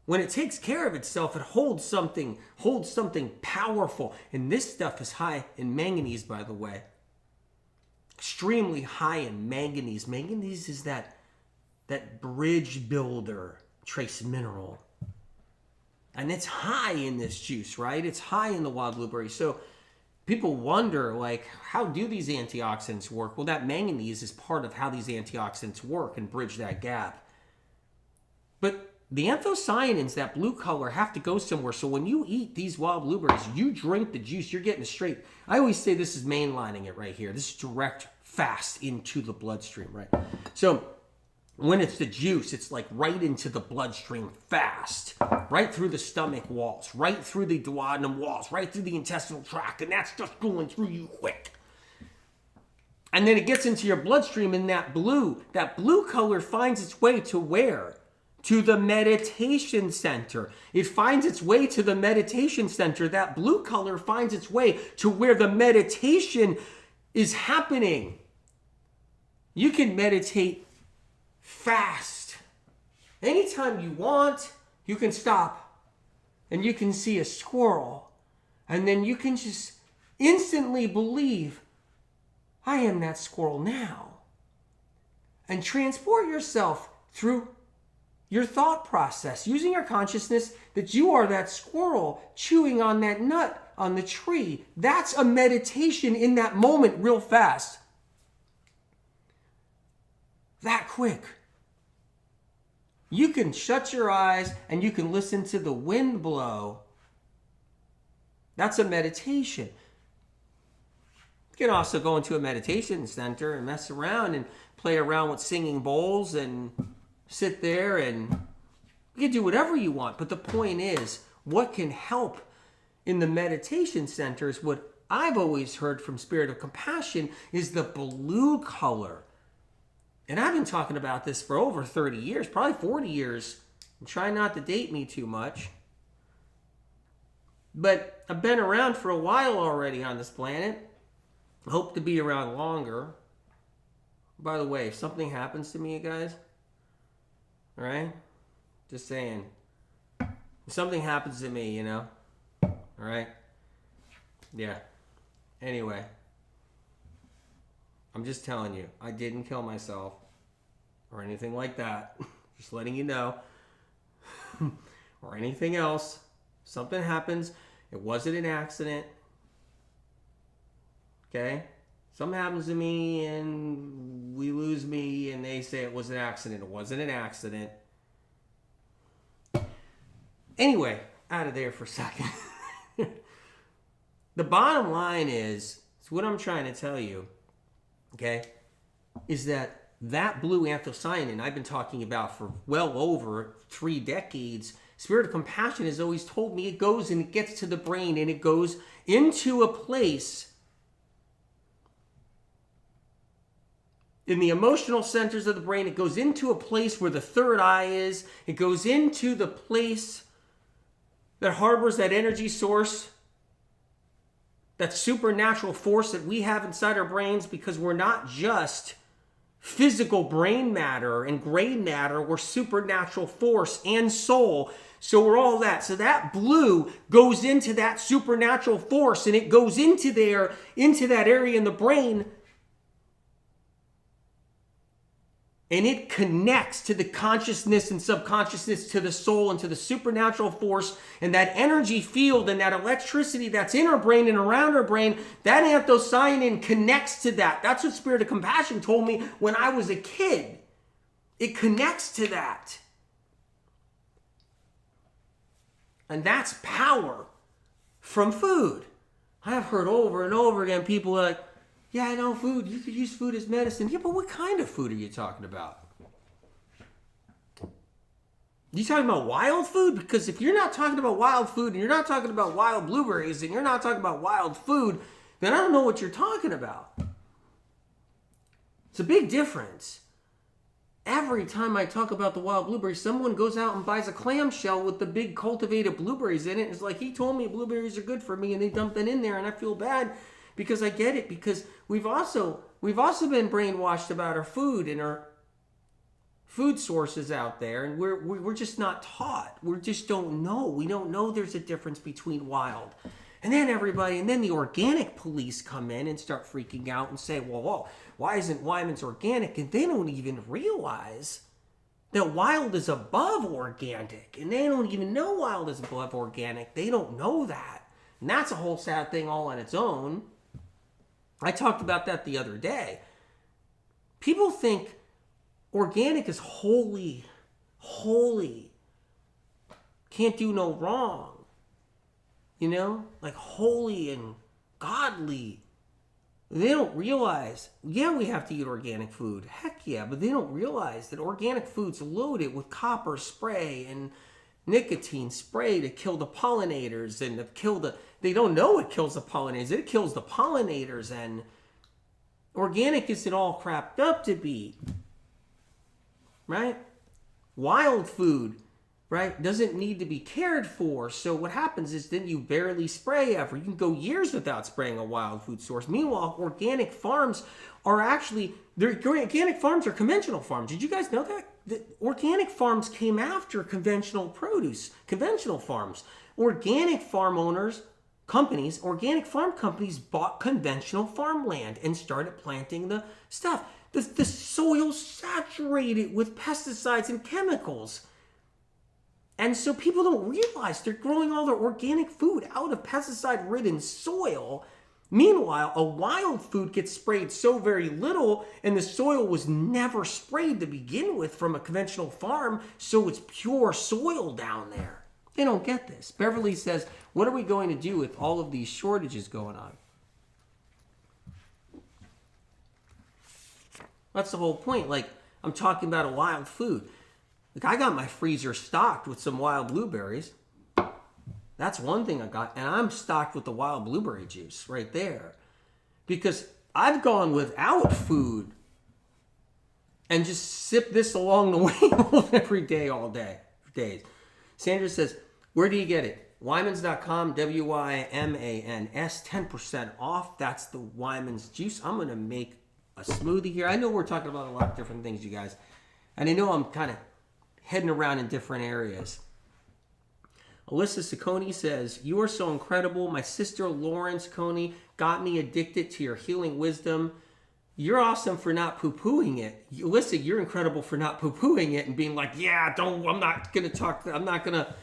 When it takes care of itself, it holds something powerful. And this stuff is high in manganese, by the way. Extremely high in manganese. Manganese is that bridge builder trace mineral. And it's high in this juice, right? It's high in the wild blueberry. So people wonder, like, how do these antioxidants work? Well, that manganese is part of how these antioxidants work and bridge that gap. But the anthocyanins, that blue color, have to go somewhere. So when you eat these wild blueberries, you drink the juice, you're getting it straight. I always say this is mainlining it right here. This is direct, fast into the bloodstream, right? So when it's the juice, it's like right into the bloodstream fast, right through the stomach walls, right through the duodenum walls, right through the intestinal tract, and that's just going through you quick. And then it gets into your bloodstream, and that blue color finds its way to where? To the meditation center. It finds its way to the meditation center. That blue color finds its way to where the meditation is happening. You can meditate fast. Anytime you want, you can stop and you can see a squirrel, and then you can just instantly believe, I am that squirrel now. And transport yourself through your thought process, using your consciousness that you are that squirrel chewing on that nut on the tree. That's a meditation in that moment, real fast. That quick. You can shut your eyes and you can listen to the wind blow. That's a meditation. You can also go into a meditation center and mess around and play around with singing bowls and sit there, and you can do whatever you want. But the point is, what can help in the meditation centers, what I've always heard from Spirit of Compassion, is the blue color. And I've been talking about this for over 30 years, probably 40 years. I'm trying not to date me too much. But I've been around for a while already on this planet. I hope to be around longer. By the way, if something happens to me, you guys, all right? Just saying. If something happens to me, all right? Yeah. Anyway. I'm just telling you, I didn't kill myself or anything like that. Just letting you know. Or anything else. Something happens. It wasn't an accident. Okay? Something happens to me and we lose me and they say it was an accident. It wasn't an accident. Anyway, out of there for a second. The bottom line is what I'm trying to tell you, okay, is that blue anthocyanin I've been talking about for well over 3 decades, Spirit of Compassion has always told me it goes and it gets to the brain and it goes into a place in the emotional centers of the brain. It goes into a place where the third eye is. It goes into the place that harbors that energy source, that supernatural force that we have inside our brains, because we're not just physical brain matter and gray matter. We're supernatural force and soul. So we're all that. So that blue goes into that supernatural force, and it goes into there, into that area in the brain And it connects to the consciousness and subconsciousness, to the soul and to the supernatural force, and that energy field and that electricity that's in our brain and around our brain, that anthocyanin connects to that. That's what Spirit of Compassion told me when I was a kid. It connects to that. And that's power from food. I have heard over and over again people like, yeah, I know food. You could use food as medicine. Yeah, but what kind of food are you talking about? You talking about wild food? Because if you're not talking about wild food and you're not talking about wild blueberries and you're not talking about wild food, then I don't know what you're talking about. It's a big difference. Every time I talk about the wild blueberries, someone goes out and buys a clamshell with the big cultivated blueberries in it. It's like, he told me blueberries are good for me, and they dump that in there, and I feel bad because I get it. Because we've also been brainwashed about our food and our food sources out there, and we're just not taught. We just don't know. We don't know there's a difference between wild. And then the organic police come in and start freaking out and say, well, why isn't Wyman's organic? And they don't even realize that wild is above organic. And they don't even know wild is above organic. They don't know that. And that's a whole sad thing all on its own. I talked about that the other day. People think organic is holy, can't do no wrong. You know, like holy and godly. They don't realize, yeah, we have to eat organic food. Heck yeah, but they don't realize that organic food's loaded with copper spray and nicotine spray to kill the pollinators and they don't know it kills the pollinators. It kills the pollinators, and organic isn't all crapped up to be. Right? Wild food, right, doesn't need to be cared for. So what happens is then you barely spray ever. You can go years without spraying a wild food source. Meanwhile, organic farms are conventional farms. Did you guys know that? The organic farms came after conventional produce, conventional farms. Organic farm companies bought conventional farmland and started planting the stuff. The soil saturated with pesticides and chemicals. And so people don't realize they're growing all their organic food out of pesticide-ridden soil. Meanwhile, a wild food gets sprayed so very little, and the soil was never sprayed to begin with from a conventional farm, so it's pure soil down there. They don't get this. Beverly says, what are we going to do with all of these shortages going on? That's the whole point. Like, I'm talking about a wild food. Like, I got my freezer stocked with some wild blueberries. That's one thing I got. And I'm stocked with the wild blueberry juice right there. Because I've gone without food and just sip this along the way every day, all day, for days. Sandra says, where do you get it? Wymans.com, WYMANS, 10% off. That's the Wyman's juice. I'm going to make a smoothie here. I know we're talking about a lot of different things, you guys. And I know I'm kind of heading around in different areas. Alyssa Ciccone says, you are so incredible. My sister Lauren Ciccone got me addicted to your healing wisdom. You're awesome for not poo-pooing it. Alyssa, you're incredible for not poo-pooing it and being like, yeah, I'm not going to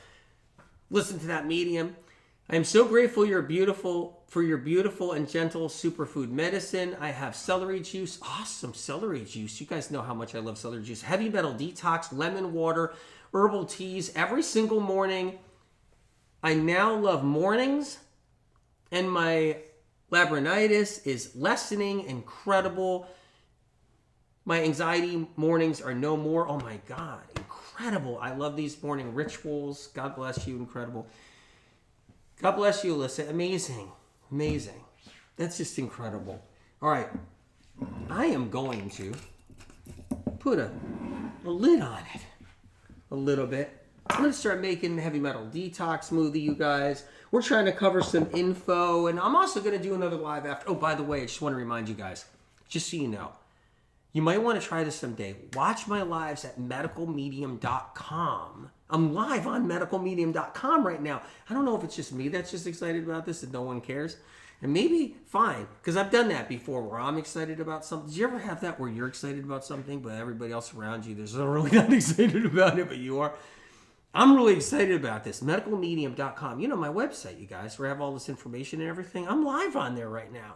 listen to that medium. I am so grateful for your beautiful and gentle superfood medicine. I have celery juice. Awesome celery juice. You guys know how much I love celery juice. Heavy metal detox, lemon water, herbal teas every single morning. I now love mornings, and my labyrinthitis is lessening. Incredible. My anxiety mornings are no more. Oh my God, incredible. I love these morning rituals. God bless you, incredible. God bless you, Alyssa. Amazing. Amazing. That's just incredible. All right. I am going to put a lid on it a little bit. I'm going to start making heavy metal detox smoothie, you guys. We're trying to cover some info, and I'm also going to do another live after. Oh, by the way, I just want to remind you guys, just so you know, You might want to try this someday. Watch my lives at medicalmedium.com. I'm live on medicalmedium.com right now. I don't know if it's just me that's just excited about this and no one cares. And maybe, fine, because I've done that before where I'm excited about something. Did you ever have that where you're excited about something, but everybody else around you, there's really not excited about it, but you are? I'm really excited about this. Medicalmedium.com. You know, my website, you guys, where I have all this information and everything. I'm live on there right now.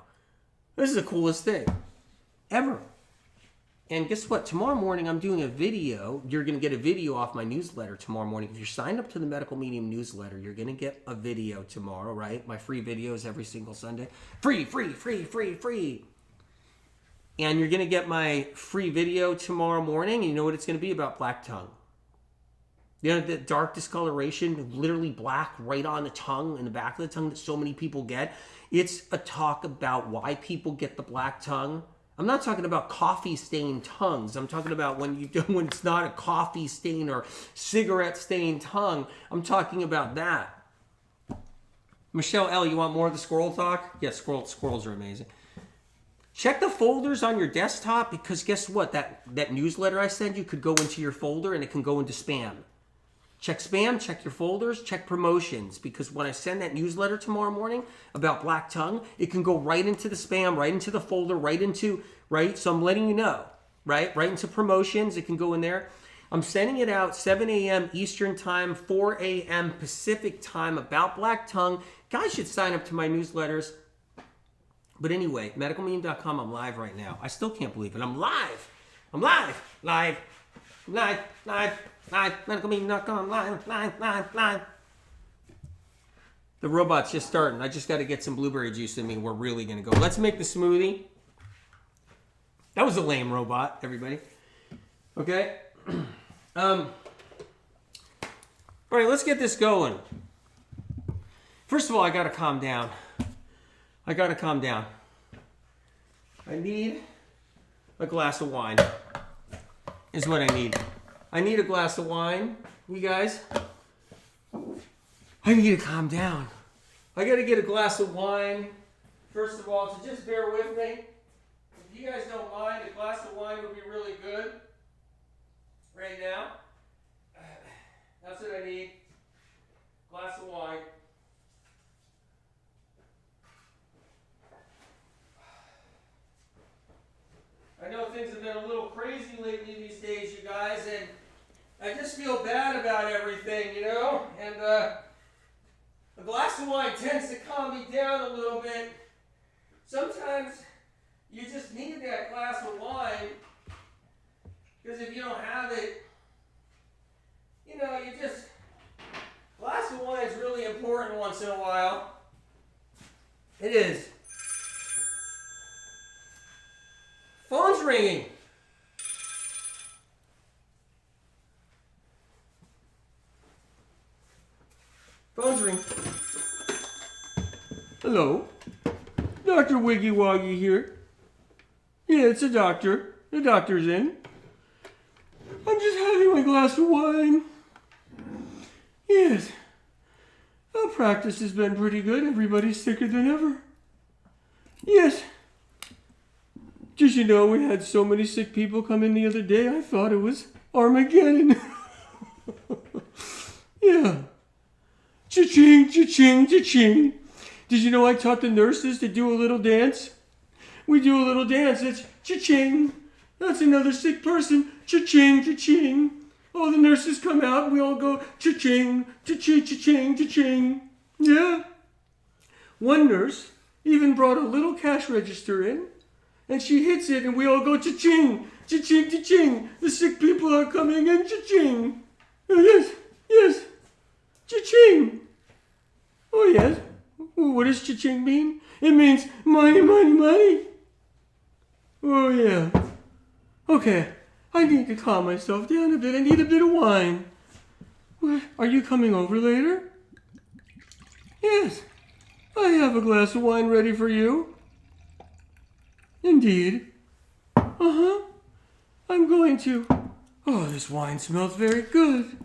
This is the coolest thing ever. And guess what? Tomorrow morning, I'm doing a video. You're going to get a video off my newsletter tomorrow morning. If you're signed up to the Medical Medium newsletter, you're going to get a video tomorrow, right? My free videos every single Sunday. Free. And you're going to get my free video tomorrow morning. And you know what it's going to be about? Black tongue. You know, the dark discoloration, literally black right on the tongue, in the back of the tongue that so many people get. It's a talk about why people get the black tongue. I'm not talking about coffee-stained tongues. I'm talking about when it's not a coffee stain or cigarette-stained tongue. I'm talking about that. Michelle L., you want more of the squirrel talk? Yes, squirrels are amazing. Check the folders on your desktop because guess what? That newsletter I send you could go into your folder and it can go into spam. Check spam, check your folders, check promotions, because when I send that newsletter tomorrow morning about black tongue, it can go right into the spam, right into the folder, right? So I'm letting you know, right? Right into promotions, it can go in there. I'm sending it out 7 a.m. Eastern time, 4 a.m. Pacific time about black tongue. Guys should sign up to my newsletters. But anyway, medicalmedium.com, I'm live right now. I still can't believe it. I'm live. Medicalmedium.com, live. The robot's just starting. I just got to get some blueberry juice in me. We're really going to go. Let's make the smoothie. That was a lame robot, everybody. Okay. All right, let's get this going. First of all, I got to calm down. I need a glass of wine. Is what I need. I need a glass of wine, you guys. I need to calm down. I got to get a glass of wine. First of all, so just bear with me. If you guys don't mind, a glass of wine would be really good right now. That's what I need. Glass of wine. I know things have been a little crazy lately these days, you guys, and I just feel bad about everything, you know? And a glass of wine tends to calm me down a little bit. Sometimes you just need that glass of wine, because if you don't have it, you know, glass of wine is really important once in a while. It is. Phone's ringing. Phone's ringing. Hello? Dr. Wiggy Woggy here. Yeah, it's a doctor. The doctor's in. I'm just having my glass of wine. Yes. Our practice has been pretty good. Everybody's sicker than ever. Yes. Did you know we had so many sick people come in the other day? I thought it was Armageddon. Yeah. Cha-ching, cha-ching, cha-ching. Did you know I taught the nurses to do a little dance? We do a little dance. It's cha-ching. That's another sick person. Cha-ching, cha-ching. All the nurses come out and we all go cha-ching, cha-ching, cha-ching, cha-ching. Yeah. One nurse even brought a little cash register in. And she hits it, and we all go cha-ching, cha-ching, cha-ching. The sick people are coming in, cha-ching. Oh, yes, yes, cha-ching. Oh, yes. What does cha-ching mean? It means money, money, money. Oh, yeah. Okay, I need to calm myself down a bit. I need a bit of wine. Are you coming over later? Yes, I have a glass of wine ready for you. Indeed. Uh-huh. I'm going to. Oh, this wine smells very good.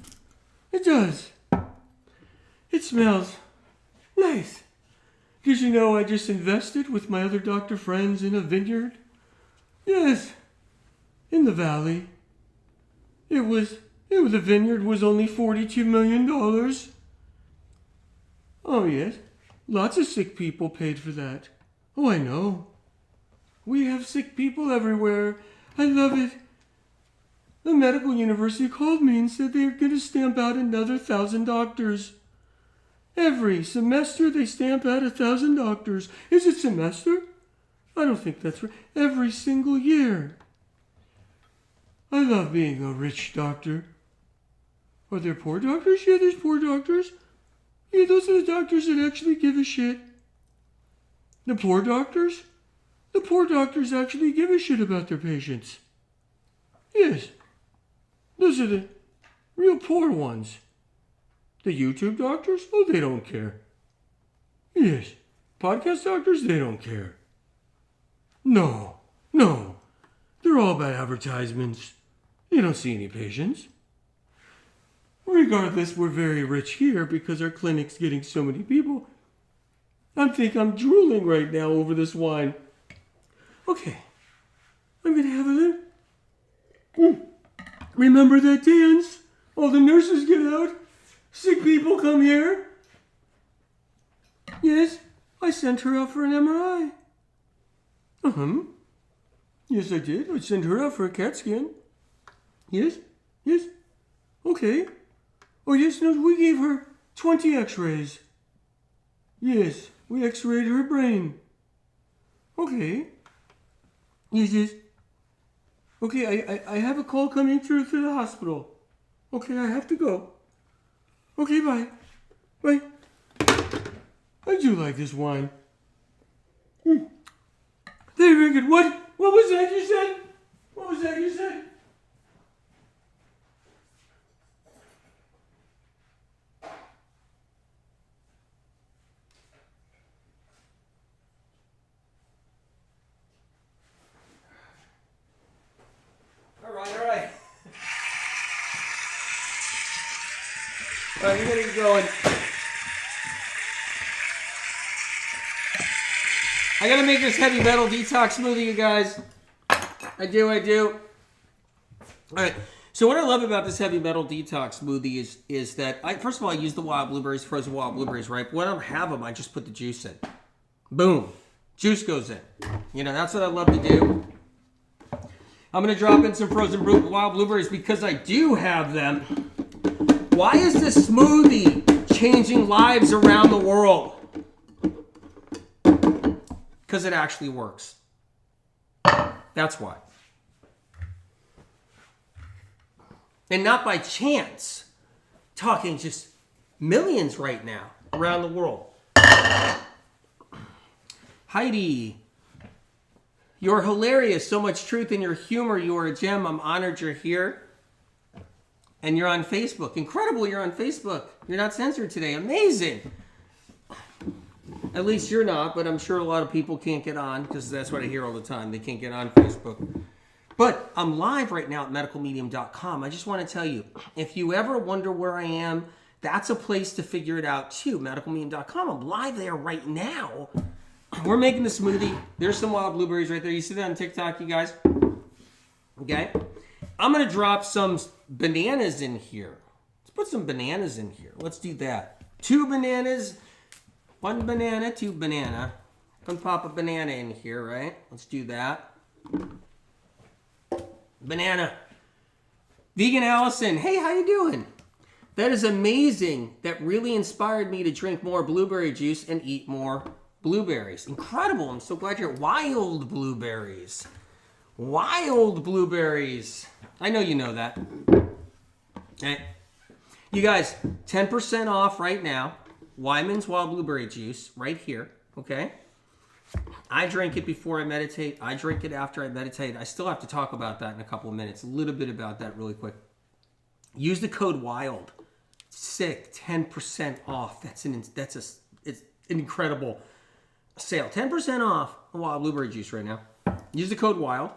It does. It smells nice. Did you know I just invested with my other doctor friends in a vineyard? Yes. in the valley. The vineyard was only $42 million. Oh, yes. Lots of sick people paid for that. Oh, I know. We have sick people everywhere. I love it. The medical university called me and said they're going to stamp out another 1,000 doctors. Every semester they stamp out 1,000 doctors. Is it semester? I don't think that's right. Every single year. I love being a rich doctor. Are there poor doctors? Yeah, there's poor doctors. Yeah, those are the doctors that actually give a shit. The poor doctors? The poor doctors actually give a shit about their patients. Yes. Those are the real poor ones. The YouTube doctors? Oh, they don't care. Yes. Podcast doctors? They don't care. No. They're all about advertisements. You don't see any patients. Regardless, we're very rich here because our clinic's getting so many people. I think I'm drooling right now over this wine. Okay. I'm going to have a little... Remember that dance? All the nurses get out. Sick people come here. Yes, I sent her out for an MRI. Yes, I did. I sent her out for a CAT scan. Yes. Okay. Oh, yes, no, we gave her 20 x-rays. Yes, we x-rayed her brain. Okay. Yes. Okay, I have a call coming through to the hospital. Okay, I have to go. Okay, bye. Bye. I do like this wine. Very good. What was that you said? What was that you said? All right. All right, we're gonna get going. I gotta make this heavy metal detox smoothie, you guys. I do. All right. So what I love about this heavy metal detox smoothie is that first of all I use the wild blueberries, frozen wild blueberries, right? But when I don't have them, I just put the juice in. Boom, juice goes in. That's what I love to do. I'm gonna drop in some frozen wild blueberries because I do have them. Why is this smoothie changing lives around the world? Because it actually works. That's why. And not by chance. Talking just millions right now around the world. Heidi, you're hilarious. So much truth in your humor. You are a gem. I'm honored you're here. And you're on Facebook. Incredible you're on Facebook. You're not censored today. Amazing. At least you're not, but I'm sure a lot of people can't get on because that's what I hear all the time. They can't get on Facebook. But I'm live right now at medicalmedium.com. I just want to tell you, if you ever wonder where I am, that's a place to figure it out too, medicalmedium.com. I'm live there right now. We're making the smoothie. There's some wild blueberries right there. You see that on TikTok, you guys? Okay. I'm going to drop some bananas in here. Let's put some bananas in here. Let's do that. 2 bananas. 1 banana, 2 banana. Gonna pop a banana in here, right? Let's do that. Banana. Vegan Allison, hey, how you doing? That is amazing. That really inspired me to drink more blueberry juice and eat more blueberries. Incredible. I'm so glad you're wild blueberries. Wild blueberries. I know you know that. Okay. You guys, 10% off right now. Wyman's Wild Blueberry Juice right here, okay? I drink it before I meditate. I drink it after I meditate. I still have to talk about that in a couple of minutes. A little bit about that really quick. Use the code WILD. Sick, 10% off. It's an incredible sale. 10% off Wild Blueberry Juice right now. Use the code WILD.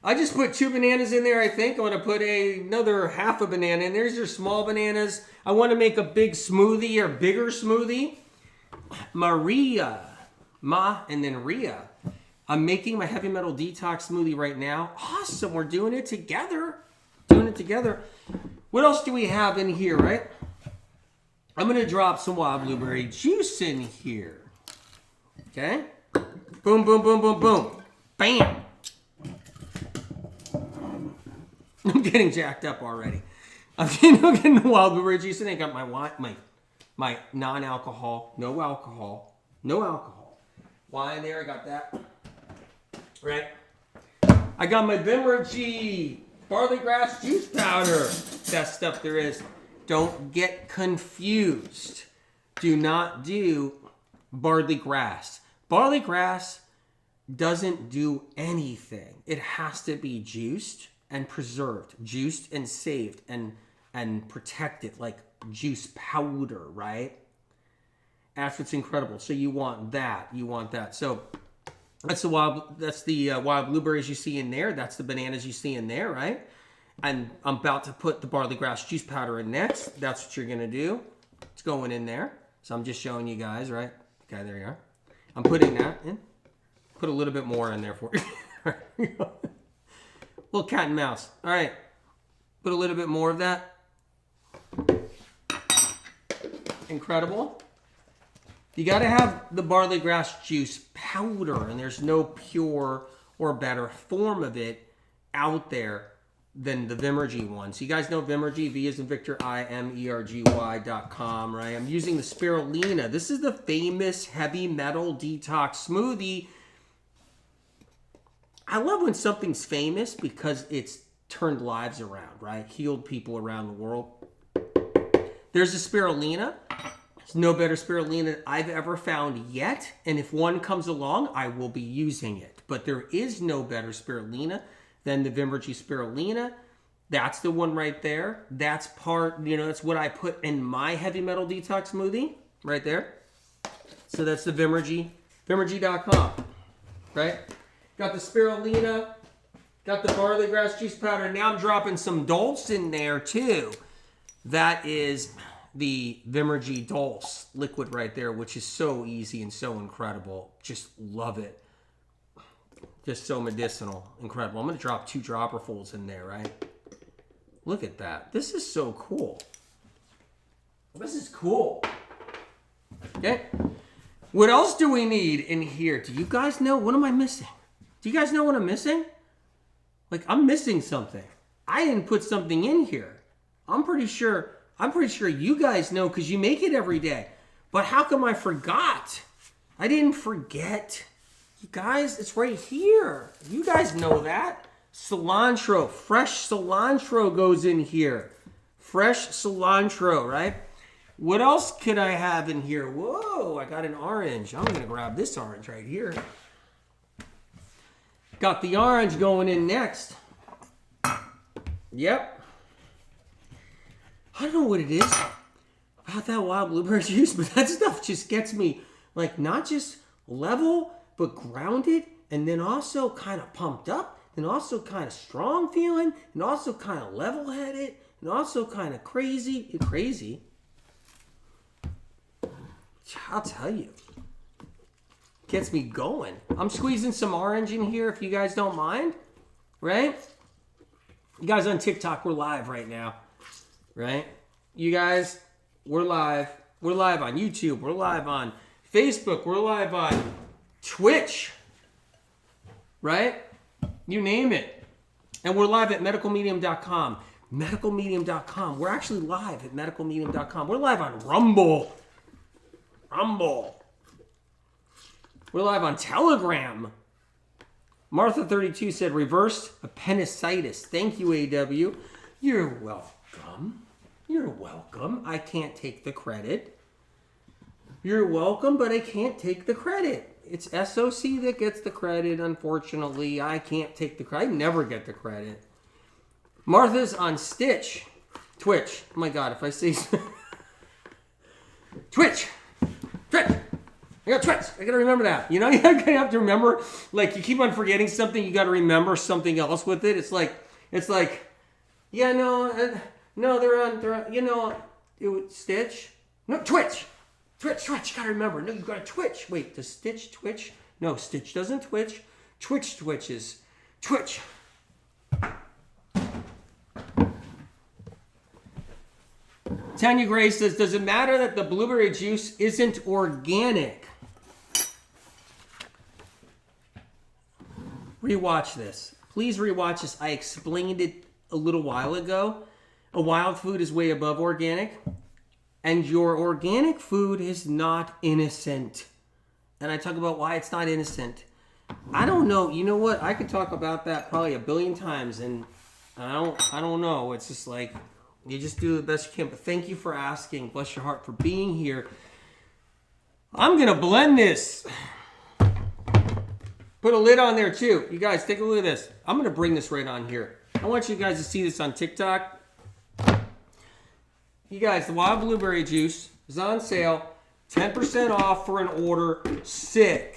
I just put 2 bananas in there, I think. I'm going to put another half a banana in. There's your small bananas. I want to make a big smoothie or bigger smoothie. Maria. Ma and then Ria. I'm making my heavy metal detox smoothie right now. Awesome. We're doing it together. What else do we have in here, right? I'm going to drop some wild blueberry juice in here. Okay? Boom, boom, boom, boom, boom. Bam. I'm getting jacked up already. I'm getting the wild blueberry juice, and I got my non-alcohol, no alcohol wine there. I got that. Right? I got my Vimergy barley grass juice powder. Best stuff there is. Don't get confused. Do not do barley grass. Barley grass doesn't do anything. It has to be juiced and preserved, juiced and saved and protected like juice powder, right? That's what's incredible. So you want that. So that's the wild blueberries you see in there. That's the bananas you see in there, right? And I'm about to put the barley grass juice powder in next. That's what you're going to do. It's going in there. So I'm just showing you guys, right? Okay, there you are. I'm putting that in. Put a little bit more in there for you. Little cat and mouse. All right. Put a little bit more of that. Incredible. You got to have the barley grass juice powder, and there's no pure or better form of it out there than the Vimergy one. So you guys know Vimergy, V as in Victor, IMERGY.com, right? I'm using the spirulina. This is the famous heavy metal detox smoothie. I love when something's famous because it's turned lives around, right? Healed people around the world. There's the spirulina. There's no better spirulina I've ever found yet. And if one comes along, I will be using it. But there is no better spirulina than the Vimergy spirulina. That's the one right there. That's that's what I put in my heavy metal detox smoothie right there. So that's the Vimergy, Vimergy.com, right? Got the spirulina, got the barley grass juice powder. Now I'm dropping some Dulse in there too. That is the Vimergy Dulse liquid right there, which is so easy and so incredible. Just love it. Just so medicinal. Incredible. I'm going to drop 2 dropperfuls in there, right? Look at that. This is so cool. This is cool. Okay. What else do we need in here? Do you guys know? What am I missing? Do you guys know what I'm missing? Like, I'm missing something. I didn't put something in here. I'm pretty sure you guys know because you make it every day. But how come I forgot? I didn't forget. You guys, it's right here. You guys know that. Cilantro. Fresh cilantro goes in here. Fresh cilantro, right? What else could I have in here? Whoa, I got an orange. I'm going to grab this orange right here. Got the orange going in next. Yep. I don't know what it is about that wild blueberry juice, but that stuff just gets me, like, not just level, but grounded, and then also kind of pumped up, and also kind of strong feeling, and also kind of level-headed, and also kind of crazy. Crazy? I'll tell you. Gets me going. I'm squeezing some orange in here if you guys don't mind, right? You guys on TikTok, we're live right now, right? You guys, we're live. We're live on YouTube. We're live on Facebook. We're live on Twitch, right? You name it. And we're live at medicalmedium.com. Medicalmedium.com. We're actually live at medicalmedium.com. We're live on Rumble. We're live on Telegram. Martha32 said, reversed appendicitis. Thank you, AW. You're welcome. You're welcome. I can't take the credit. You're welcome, but I can't take the credit. It's SOC that gets the credit, unfortunately. I can't take the credit. I never get the credit. Martha's on Stitch. Twitch. Oh my God, if I say... Twitch. I got Twitch. I gotta remember that. You know, you have to remember, like, you keep on forgetting something, you gotta remember something else with it. It's like, yeah, no, they're on, you know, Stitch. No, Twitch. You gotta remember. No, you gotta Twitch. Wait, does Stitch twitch? No, Stitch doesn't twitch. twitches. Twitch. Tanya Gray says, does it matter that the blueberry juice isn't organic? Rewatch this. Please rewatch this. I explained it a little while ago. A wild food is way above organic. And your organic food is not innocent. And I talk about why it's not innocent. I don't know. You know what? I could talk about that probably a billion times. And I don't know. It's just like, you just do the best you can. But thank you for asking. Bless your heart for being here. I'm going to blend this. Put a lid on there too. You guys, take a look at this. I'm going to bring this right on here. I want you guys to see this on TikTok. You guys, the wild blueberry juice is on sale. 10% off for an order. Sick.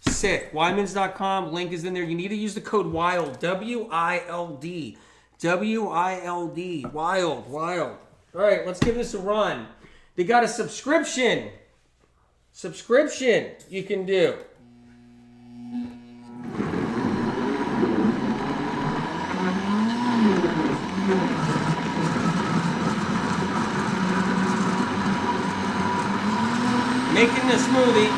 Wymans.com. Link is in there. You need to use the code WILD. W-I-L-D. W-I-L-D. Wild. All right, let's give this a run. They got a subscription you can do. Making a smoothie.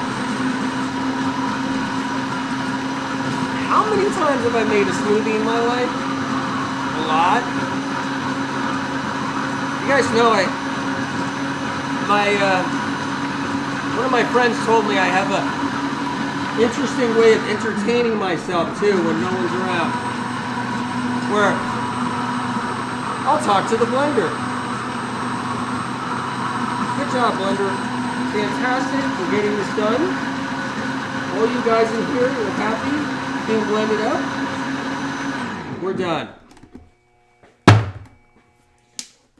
How many times have I made a smoothie in my life? A lot. You guys know one of my friends told me I have a interesting way of entertaining myself too when no one's around. Where I'll talk to the blender. Good job, blender. Fantastic. We're getting this done. All you guys in here are happy being blended up. We're done.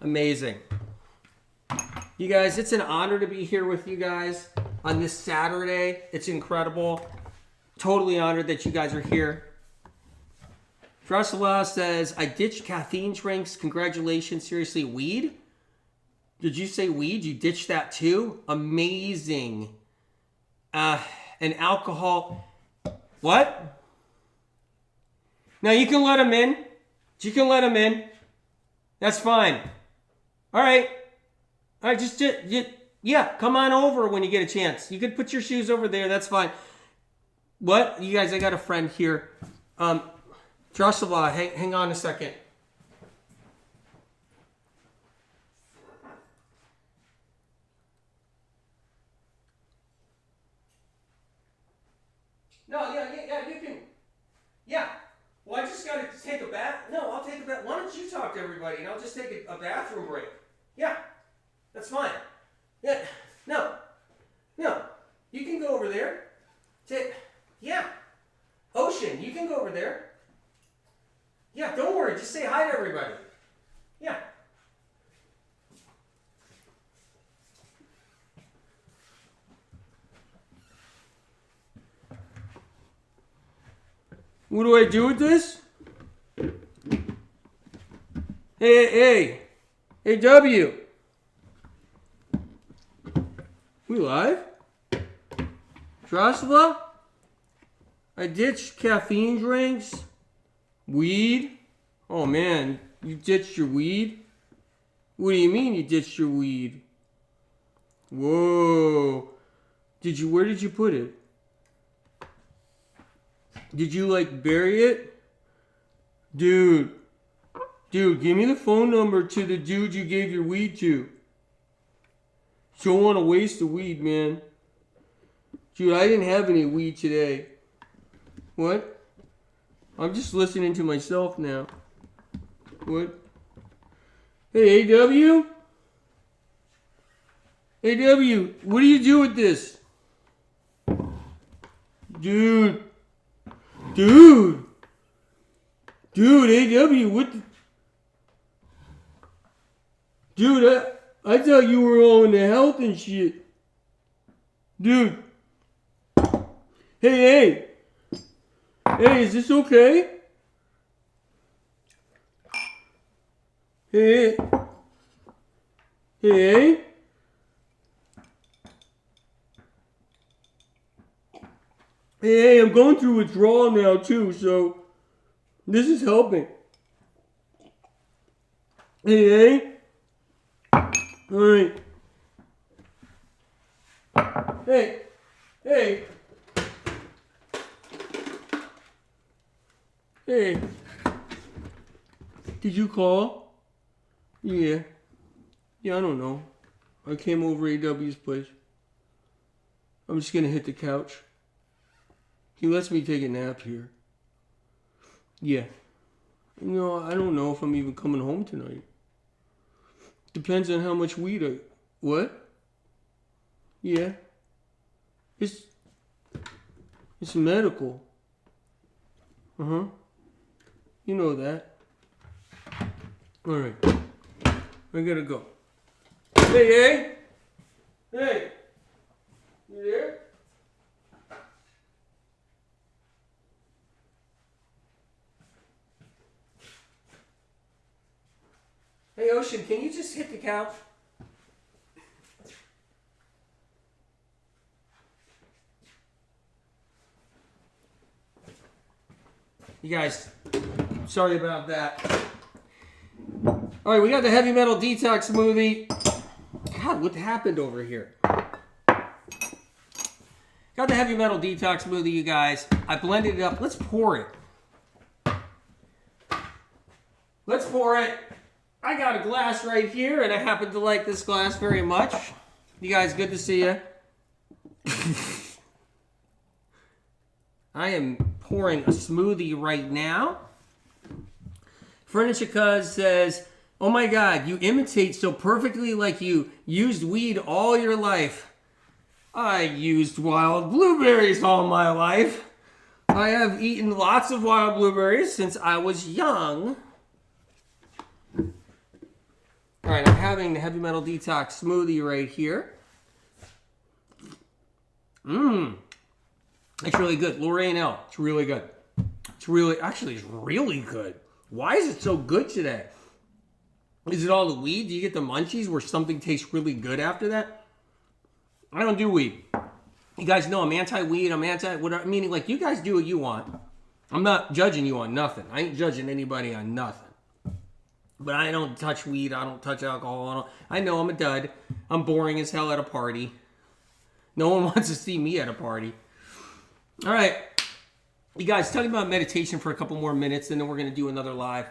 Amazing. You guys, it's an honor to be here with you guys on this Saturday. It's incredible. Totally honored that you guys are here. Drusilla says, I ditched caffeine drinks. Congratulations. Seriously, weed? Did you say weed? You ditched that too? Amazing. And alcohol. What? Now you can let them in. You can let them in. That's fine. All right. Just come on over when you get a chance. You could put your shoes over there. That's fine. What? You guys, I got a friend here. Drusilla, hang on a second. No, you can. Yeah. Well, I just got to take a bath. No, I'll take a bath. Why don't you talk to everybody and I'll just take a bathroom break. Yeah. That's fine. Yeah. No. You can go over there. Yeah. Ocean, you can go over there. Yeah, don't worry. Just say hi to everybody. Yeah. What do I do with this? Hey, W. We live? Drusilla? I ditched caffeine drinks. Weed? Oh man, you ditched your weed? What do you mean you ditched your weed? Whoa. Where did you put it? Did you bury it? Dude, give me the phone number to the dude you gave your weed to. Don't want to waste the weed, man. Dude, I didn't have any weed today. What? I'm just listening to myself now. What? Hey, AW? AW, what do you do with this? Dude, AW, what the... Dude, I thought you were all into health and shit. Dude. Hey, is this okay? Hey. Hey, I'm going through withdrawal now too, so this is helping. Hey. Alright. Hey. Hey. Hey. Did you call? Yeah. Yeah, I don't know. I came over AW's place. I'm just gonna hit the couch. He lets me take a nap here. Yeah. You know, I don't know if I'm even coming home tonight. Depends on how much weed I... What? Yeah. It's medical. Uh-huh. You know that. Alright. I gotta go. Hey, hey! Hey! You there? Hey, Ocean, can you just hit the couch? You guys, sorry about that. All right, we got the heavy metal detox smoothie. God, what happened over here? Got the heavy metal detox smoothie, you guys. I blended it up. Let's pour it. Let's pour it. I got a glass right here, and I happen to like this glass very much. You guys, good to see you. I am pouring a smoothie right now. Furniture Cuz says, oh my God, you imitate so perfectly like you used weed all your life. I used wild blueberries all my life. I have eaten lots of wild blueberries since I was young. All right, I'm having the heavy metal detox smoothie right here. It's really good. Lorraine L. It's really good. It's really good. Why is it so good today? Is it all the weed? Do you get the munchies where something tastes really good after that? I don't do weed. You guys know I'm anti-weed. I'm anti-whatever. Meaning, like, you guys do what you want. I'm not judging you on nothing. I ain't judging anybody on nothing. But I don't touch weed. I don't touch alcohol. I know I'm a dud. I'm boring as hell at a party. No one wants to see me at a party. All right. You guys, talking about meditation for a couple more minutes, and then we're going to do another live.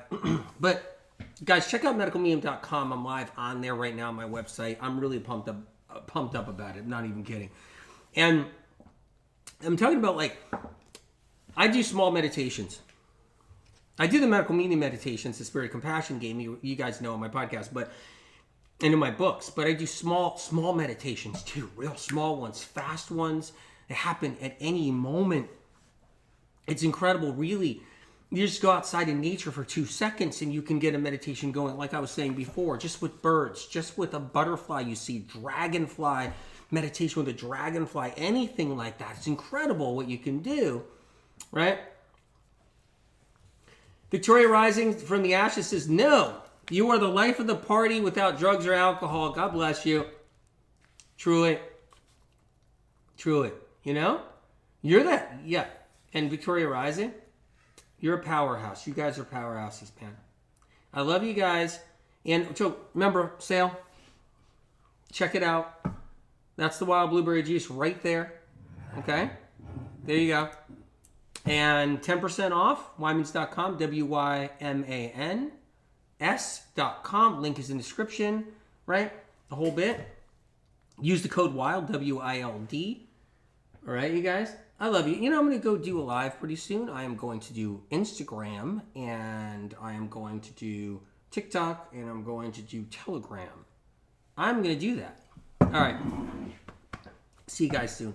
But, guys, check out medicalmedium.com. I'm live on there right now on my website. I'm really pumped up about it. I'm not even kidding. And I'm talking about, like, I do small meditations. I do the medical meaning meditations, the Spirit of Compassion gave me. You guys know on my podcast, and in my books. But I do small meditations too, real small ones, fast ones. They happen at any moment. It's incredible, really. You just go outside in nature for 2 seconds and you can get a meditation going, like I was saying before, just with birds, just with a butterfly you see, dragonfly, meditation with a dragonfly, anything like that. It's incredible what you can do, right? Victoria Rising from the Ashes says, no, you are the life of the party without drugs or alcohol. God bless you. Truly. Truly. You know? You're that. Yeah. And Victoria Rising, you're a powerhouse. You guys are powerhouses, man. I love you guys. And so remember, sale. Check it out. That's the wild blueberry juice right there. Okay? There you go. And 10% off, wymans.com, WYMANS.com. Link is in the description, right? The whole bit. Use the code WILD, WILD. All right, you guys? I love you. You know, I'm going to go do a live pretty soon. I am going to do Instagram, and I am going to do TikTok, and I'm going to do Telegram. I'm going to do that. All right. See you guys soon.